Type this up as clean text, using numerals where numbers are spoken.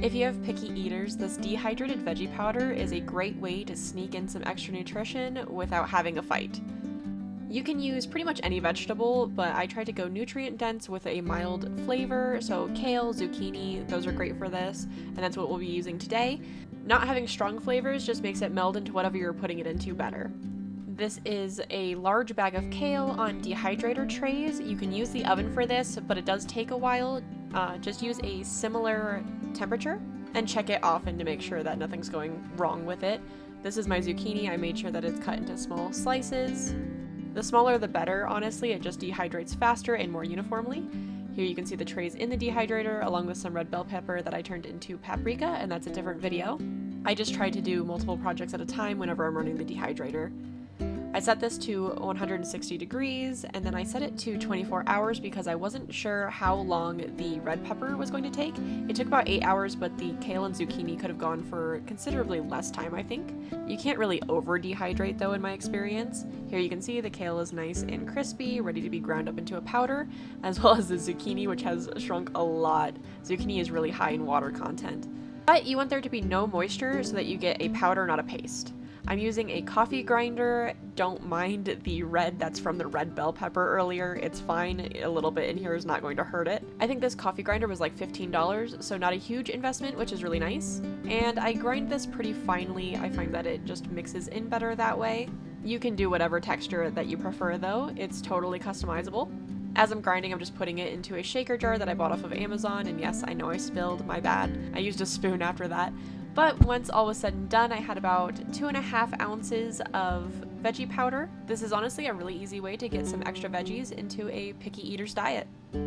If you have picky eaters, this dehydrated veggie powder is a great way to sneak in some extra nutrition without having a fight. You can use pretty much any vegetable, but I tried to go nutrient dense with a mild flavor, so kale, zucchini, those are great for this, and that's what we'll be using today. Not having strong flavors just makes it meld into whatever you're putting it into better. This is a large bag of kale on dehydrator trays. You can use the oven for this, but it does take a while. Just use a similar temperature and check it often to make sure that nothing's going wrong with it. This is my zucchini. I made sure that it's cut into small slices. The smaller the better, honestly, it just dehydrates faster and more uniformly. Here you can see the trays in the dehydrator along with some red bell pepper that I turned into paprika, and that's a different video. I just try to do multiple projects at a time whenever I'm running the dehydrator. I set this to 160 degrees and then I set it to 24 hours because I wasn't sure how long the red pepper was going to take. It took about 8 hours, but the kale and zucchini could have gone for considerably less time, I think. You can't really over dehydrate though in my experience. Here you can see the kale is nice and crispy, ready to be ground up into a powder, as well as the zucchini, which has shrunk a lot. Zucchini is really high in water content. But you want there to be no moisture so that you get a powder, not a paste. I'm using a coffee grinder. Don't mind the red that's from the red bell pepper earlier. It's fine. A little bit in here is not going to hurt it. I think this coffee grinder was like $15, so not a huge investment, which is really nice. And I grind this pretty finely. I find that it just mixes in better that way. You can do whatever texture that you prefer though. It's totally customizable. As I'm grinding, I'm just putting it into a shaker jar that I bought off of Amazon, and yes, I know I spilled, my bad. I used a spoon after that. But once all was said and done, I had about 2.5 ounces of veggie powder. This is honestly a really easy way to get some extra veggies into a picky eater's diet.